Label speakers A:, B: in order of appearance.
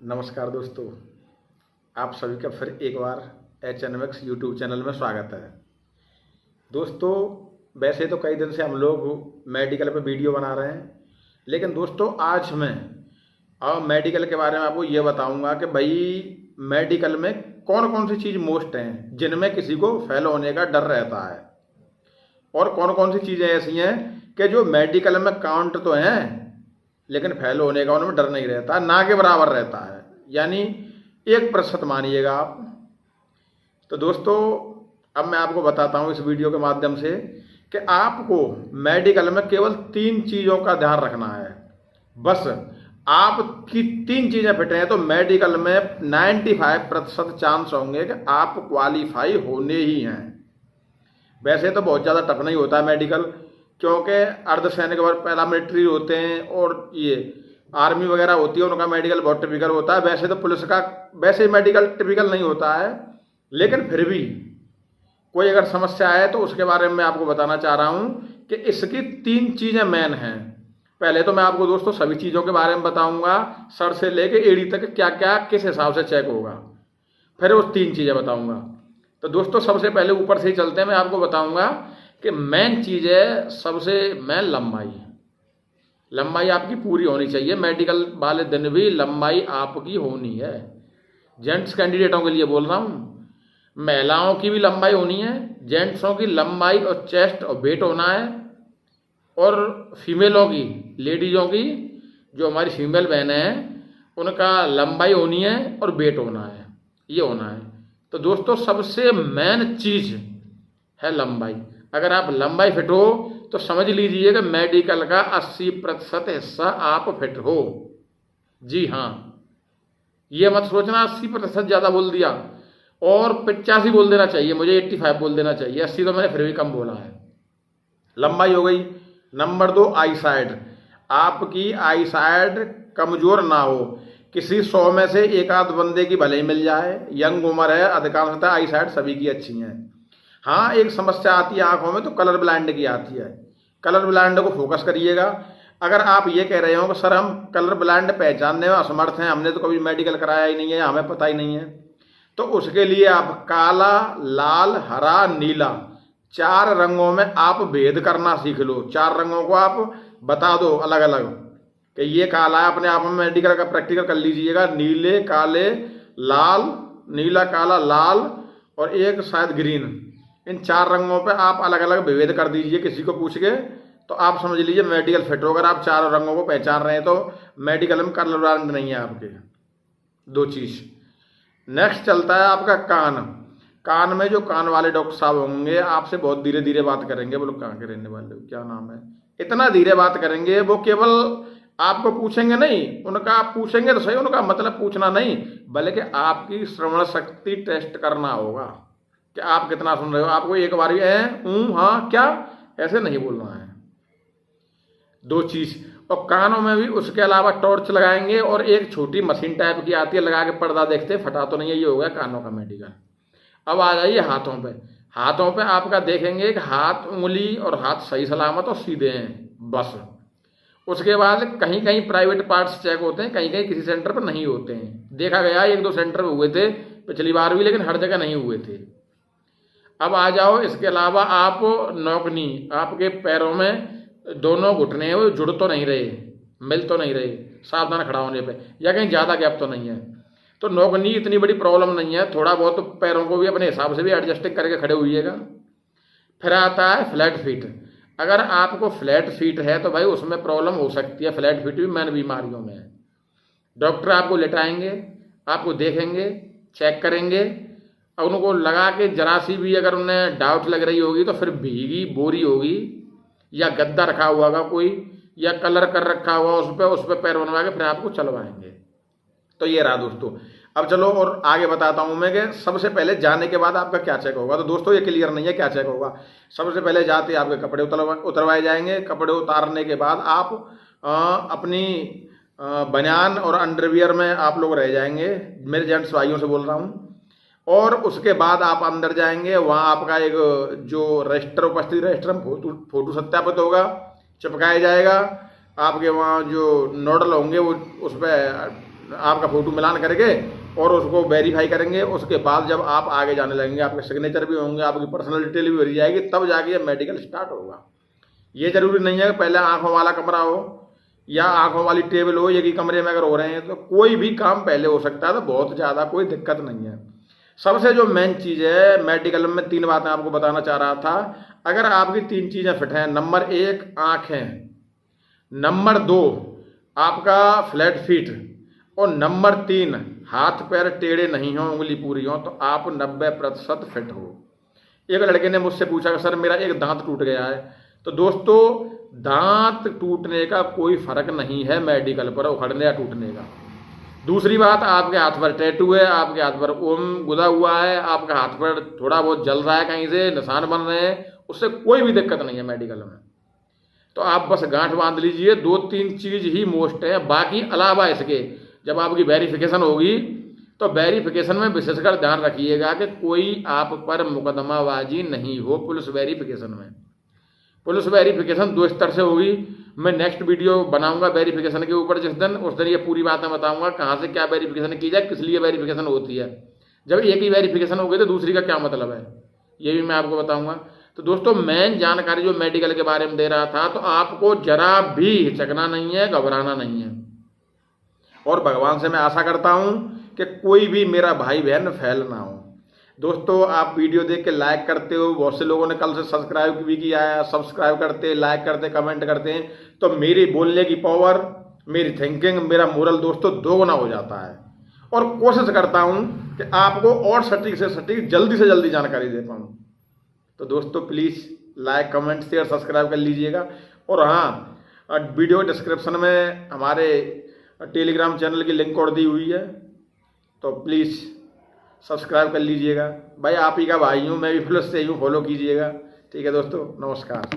A: नमस्कार दोस्तों, आप सभी का फिर एक बार HNMX यूट्यूब चैनल में स्वागत है। दोस्तों, वैसे तो कई दिन से हम लोग मेडिकल पे वीडियो बना रहे हैं, लेकिन दोस्तों आज मैं मेडिकल के बारे में आपको ये बताऊंगा कि भाई मेडिकल में कौन कौन सी चीज़ मोस्ट हैं जिनमें किसी को फेल होने का डर रहता है, और कौन कौन सी चीज़ें ऐसी हैं कि जो मेडिकल में काउंट तो हैं लेकिन फेल होने का उनमें डर नहीं रहता, ना के बराबर रहता है, यानी 1% मानिएगा आप। तो दोस्तों, अब मैं आपको बताता हूँ इस वीडियो के माध्यम से कि आपको मेडिकल में केवल 3 चीज़ों का ध्यान रखना है। बस आपकी 3 चीज़ें फिट हैं तो मेडिकल में 95% चांस होंगे कि आप क्वालिफाई होने ही हैं। वैसे तो बहुत ज़्यादा टफ नहीं होता है मेडिकल, क्योंकि अर्धसैनिक वर्ग पैरामिलिट्री होते हैं और ये आर्मी वगैरह होती है, उनका मेडिकल बहुत टिपिकल होता है। वैसे तो पुलिस का वैसे ही मेडिकल टिपिकल नहीं होता है, लेकिन फिर भी कोई अगर समस्या है तो उसके बारे में मैं आपको बताना चाह रहा हूँ कि इसकी 3 चीज़ें मेन हैं। पहले तो मैं आपको दोस्तों सभी चीज़ों के बारे में बताऊँगा, सर से लेके एड़ी तक क्या क्या किस हिसाब से चेक होगा, फिर वो 3 चीज़ें बताऊँगा। तो दोस्तों, सबसे पहले ऊपर से ही चलते हैं। मैं आपको बताऊँगा कि मेन चीज़ है, सबसे मेन लंबाई आपकी पूरी होनी चाहिए। मेडिकल वाले दिन भी लंबाई आपकी होनी है। जेंट्स कैंडिडेटों के लिए बोल रहा हूँ, महिलाओं की भी लंबाई होनी है, जेंट्सों की लंबाई और चेस्ट और वेट होना है, और फीमेलों की, लेडीज़ों की, जो हमारी फीमेल बहनें हैं उनका लंबाई होनी है और वेट होना है, ये होना है। तो दोस्तों, सबसे मेन चीज़ है लंबाई। अगर आप लंबाई फिट हो तो समझ लीजिए कि मेडिकल का 80% हिस्सा आप फिट हो। जी हाँ, ये मत सोचना 80% ज़्यादा बोल दिया, और 85 बोल देना चाहिए, मुझे 85 बोल देना चाहिए। 80 तो मैंने फिर भी कम बोला है। लंबाई हो गई। नंबर 2, आई साइड। आपकी आई साइड कमज़ोर ना हो। किसी 100 में से एक आध बंदे की भले ही मिल जाए, यंग उम्र है, अधिकांशतः आई साइड सभी की अच्छी हैं। हाँ, एक समस्या आती है आंखों में, तो कलर ब्लाइंड की आती है। कलर ब्लाइंड को फोकस करिएगा। अगर आप ये कह रहे हो कि सर हम कलर ब्लाइंड पहचानने में असमर्थ हैं, हमने तो कभी मेडिकल कराया ही नहीं है, हमें पता ही नहीं है, तो उसके लिए आप काला, लाल, हरा, नीला, 4 रंगों में आप भेद करना सीख लो। 4 रंगों को आप बता दो अलग अलग कि ये काला है, अपने आप में मेडिकल का प्रैक्टिकल कर लीजिएगा। नीले, काले, लाल, नीला, काला, लाल, और एक शायद ग्रीन, इन 4 रंगों पे आप अलग अलग विभेद कर दीजिए किसी को पूछ के, तो आप समझ लीजिए मेडिकल फिट हो। अगर आप 4 रंगों को पहचान रहे हैं तो मेडिकल में कलर ब्लाइंड नहीं है आपके। 2 चीज़। नेक्स्ट चलता है आपका कान। कान में जो कान वाले डॉक्टर साहब होंगे आपसे बहुत धीरे धीरे बात करेंगे। बोलो कहाँ के रहने वाले हो, क्या नाम है, इतना धीरे बात करेंगे। वो केवल आपको पूछेंगे नहीं, उनका आप पूछेंगे तो सही, उनका मतलब पूछना नहीं, बल्कि आपकी श्रवण शक्ति टेस्ट करना होगा कि आप कितना सुन रहे हो। आपको एक बार भी हाँ क्या ऐसे नहीं बोलना है। 2 चीज़। और कानों में भी उसके अलावा टॉर्च लगाएंगे, और एक छोटी मशीन टाइप की आती है, लगा के पर्दा देखते हैं फटा तो नहीं है। ये हो गया कानों का मेडिकल। अब आ जाइए हाथों पे। हाथों पे आपका देखेंगे कि हाथ, उंगली और हाथ सही सलामत और सीधे हैं, बस। उसके बाद कहीं कहीं प्राइवेट पार्ट्स चेक होते हैं, कहीं कहीं किसी सेंटर पर नहीं होते हैं। देखा गया 1-2 सेंटर में हुए थे पिछली बार भी, लेकिन हर जगह नहीं हुए थे। अब आ जाओ, इसके अलावा आप नौकनी, आपके पैरों में दोनों घुटने वो जुड़ तो नहीं रहे, मिल तो नहीं रहे सावधान खड़ा होने पे, या कहीं ज़्यादा गैप तो नहीं है। तो नौकनी इतनी बड़ी प्रॉब्लम नहीं है, थोड़ा बहुत तो पैरों को भी अपने हिसाब से भी एडजस्टिंग करके खड़े होइएगा। फिर आता है फ्लैट फीट। अगर आपको फ्लैट फीट है तो भाई उसमें प्रॉब्लम हो सकती है। फ्लैट फीट भी मेन बीमारियों में है। डॉक्टर आपको लेटाएंगे, आपको देखेंगे, चेक करेंगे, और उनको लगा के जरा सी भी अगर उन्हें डाउट लग रही होगी तो फिर भीगी बोरी होगी, या गद्दा रखा हुआ होगा कोई, या कलर कर रखा हुआ उस पर पैर बनवा के फिर आपको चलवाएंगे। तो ये रहा दोस्तों। अब चलो और आगे बताता हूँ मैं कि सबसे पहले जाने के बाद आपका क्या चेक होगा। तो दोस्तों, ये क्लियर नहीं है क्या चेक होगा। सबसे पहले जाते आपके कपड़े उतरवाए जाएंगे। कपड़े उतारने के बाद आप अपनी बनियान और अंडरवियर में आप लोग रह जाएंगे। मेरे जेंट्स भाइयों से बोल रहा हूँ। और उसके बाद आप अंदर जाएंगे, वहाँ आपका एक जो रजिस्टर, उपस्थिति रजिस्टर में फोटो सत्यापित होगा, चिपकाया जाएगा। आपके वहाँ जो नोडल होंगे वो उस पर आपका फ़ोटो मिलान करके और उसको वेरीफाई करेंगे। उसके बाद जब आप आगे जाने लगेंगे, आपके सिग्नेचर भी होंगे, आपकी पर्सनल डिटेल भी भरी जाएगी, तब जाके ये मेडिकल स्टार्ट होगा। ये ज़रूरी नहीं है कि पहले आँखों वाला कमरा हो या आँखों वाली टेबल हो, एक ही कमरे में अगर हो रहे हैं तो कोई भी काम पहले हो सकता है, तो बहुत ज़्यादा कोई दिक्कत नहीं है। सबसे जो मेन चीज़ है मेडिकल में, 3 बातें आपको बताना चाह रहा था। अगर आपकी 3 चीज़ें फिट हैं, नंबर 1 आँखें, नंबर 2 आपका फ्लैट फीट और नंबर 3 हाथ पैर टेढ़े नहीं हों, उंगली पूरी हो, तो आप 90% फिट हो। एक लड़के ने मुझसे पूछा कि सर मेरा एक दांत टूट गया है। तो दोस्तों, दांत टूटने का कोई फर्क नहीं है मेडिकल पर उखड़ने या टूटने का। दूसरी बात, आपके हाथ पर टैटू है, आपके हाथ पर ओम गुदा हुआ है, आपके हाथ पर थोड़ा बहुत जल रहा है, कहीं से निशान बन रहे हैं, उससे कोई भी दिक्कत नहीं है मेडिकल में। तो आप बस गांठ बांध लीजिए। 2-3 चीज़ ही मोस्ट है, बाकी अलावा इसके जब आपकी वेरिफिकेशन होगी तो वेरिफिकेशन में विशेषकर ध्यान रखिएगा कि कोई आप पर मुकदमाबाजी नहीं हो। पुलिस वेरिफिकेशन में, पुलिस वेरिफिकेशन 2 स्तर से होगी। मैं नेक्स्ट वीडियो बनाऊंगा वेरिफिकेशन के ऊपर, जिस दिन उस दिन ये पूरी बातें बताऊंगा कहाँ से क्या वेरिफिकेशन की जाए, किस लिए वेरिफिकेशन होती है। जब एक ही वेरिफिकेशन हो गई तो दूसरी का क्या मतलब है, ये भी मैं आपको बताऊंगा। तो दोस्तों, मेन जानकारी जो मेडिकल के बारे में दे रहा था, तो आपको जरा भी हिचकना नहीं है, घबराना नहीं है। और भगवान से मैं आशा करता हूं कि कोई भी मेरा भाई बहन फेल ना हो। दोस्तों, आप वीडियो देख के लाइक करते हो, बहुत से लोगों ने कल से सब्सक्राइब भी किया है। सब्सक्राइब करते, लाइक करते, कमेंट करते हैं, तो मेरी बोलने की पावर, मेरी थिंकिंग, मेरा मोरल दोस्तों दोगुना हो जाता है। और कोशिश करता हूं कि आपको और सटीक से सटीक, जल्दी से जल्दी जानकारी दे पाऊँ। तो दोस्तों, please like, comment, share, subscribe कर लीजिएगा। और हाँ, वीडियो डिस्क्रिप्शन में हमारे टेलीग्राम चैनल की लिंक और दी हुई है, तो प्लीज़ सब्सक्राइब कर लीजिएगा। भाई आप ही का भाई हूँ, मैं भी प्लस से ही हूँ, फॉलो कीजिएगा। ठीक है दोस्तों, नमस्कार।